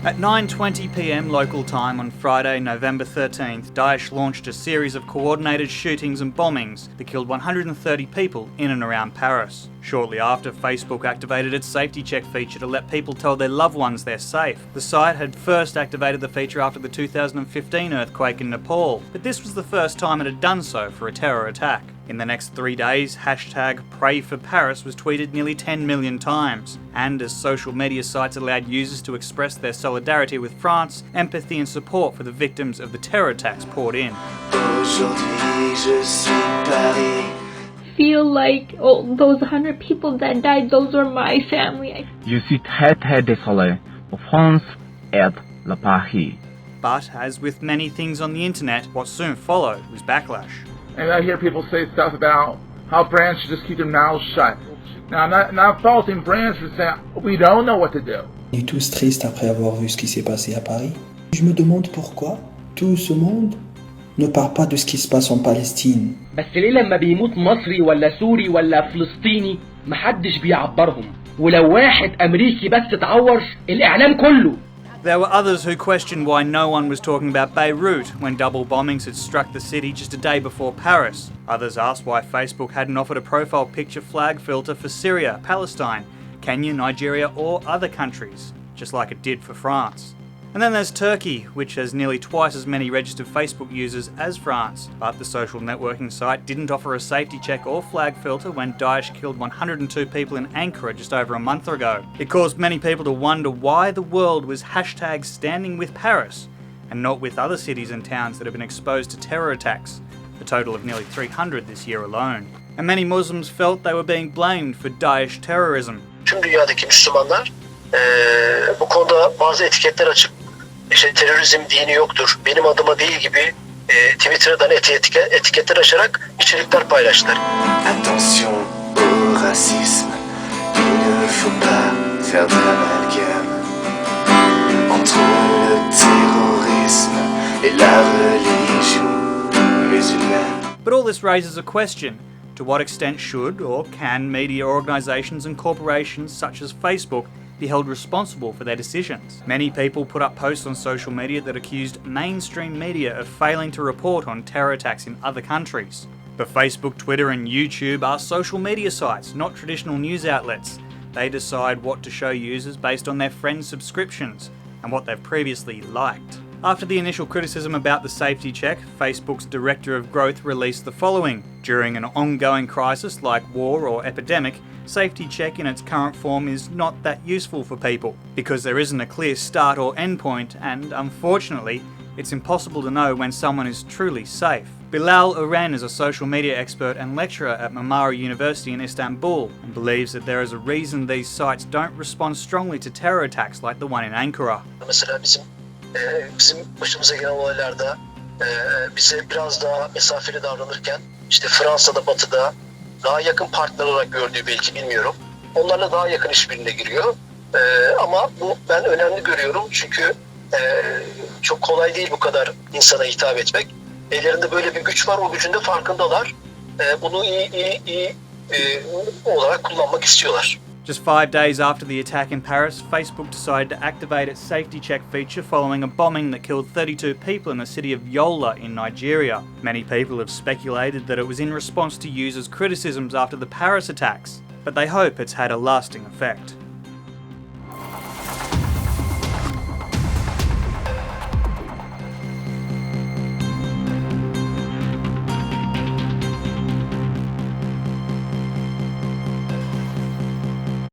At 9:20 p.m. local time on Friday, November 13th, Daesh launched a series of coordinated shootings and bombings that killed 130 people in and around Paris. Shortly after, Facebook activated its safety check feature to let people tell their loved ones they're safe. The site had first activated the feature after the 2015 earthquake in Nepal, but this was the first time it had done so for a terror attack. In the next 3 days, hashtag #PrayForParis was tweeted nearly 10 million times, and as social media sites allowed users to express their solidarity with France, empathy and support for the victims of the terror attacks poured in. Feel like, oh, those 100 people that died, those were my family. Je suis très très désolé. France aide le Paris. But as with many things on the internet, what soon followed was backlash. And I hear people say stuff about how brands should just keep their mouths shut. Now, I'm not faulting brands for saying we don't know what to do. On est tous tristes après avoir vu ce qui s'est passé à Paris. Je me demande pourquoi tout ce monde ne parle pas de ce qui se passe en Palestine. بس ليه لما بيموت مصري ولا سوري ولا فلسطيني محدش بيعبرهم، ولو واحد أمريكي بس اتعور الإعلام كله. There were others who questioned why no one was talking about Beirut when double bombings had struck the city just a day before Paris. Others asked why Facebook hadn't offered a profile picture flag filter for Syria, Palestine, Kenya, Nigeria or other countries, just like it did for France. And then there's Turkey, which has nearly twice as many registered Facebook users as France, but the social networking site didn't offer a safety check or flag filter when Daesh killed 102 people in Ankara just over a month ago. It caused many people to wonder why the world was #StandingWithParis and not with other cities and towns that have been exposed to terror attacks, a total of nearly 300 this year alone. And many Muslims felt they were being blamed for Daesh terrorism. Tüm dünyadaki Müslümanlar bu konuda bazı etiketler açıp terörizm dini yoktur, benim adıma değil gibi Twitter'dan etiketler açarak içerikler paylaştılar. Attention au racisme, il ne faut pas faire de l'amalgame entre le terrorisme et la religion musulmane. But all this raises a question. To what extent should or can media organisations and corporations such as Facebook be held responsible for their decisions? Many people put up posts on social media that accused mainstream media of failing to report on terror attacks in other countries. But Facebook, Twitter and YouTube are social media sites, not traditional news outlets. They decide what to show users based on their friends' subscriptions and what they've previously liked. After the initial criticism about the safety check, Facebook's Director of Growth released the following. During an ongoing crisis like war or epidemic, safety check in its current form is not that useful for people because there isn't a clear start or end point, and unfortunately, it's impossible to know when someone is truly safe. Bilal Uren is a social media expert and lecturer at Marmara University in Istanbul and believes that there is a reason these sites don't respond strongly to terror attacks like the one in Ankara. Mesela bizim başımıza gelen olaylarda bize biraz daha mesafeli davranırken işte Fransa'da, Batı'da daha yakın partner olarak gördüğü belki bilmiyorum. Onlarla daha yakın işbirliğine giriyor. Ama bu ben önemli görüyorum çünkü çok kolay değil bu kadar insana hitap etmek. Ellerinde böyle bir güç var, o gücün de farkındalar. Bunu iyi olarak kullanmak istiyorlar. Just 5 days after the attack in Paris, Facebook decided to activate its safety check feature following a bombing that killed 32 people in the city of Yola in Nigeria. Many people have speculated that it was in response to users' criticisms after the Paris attacks, but they hope it's had a lasting effect.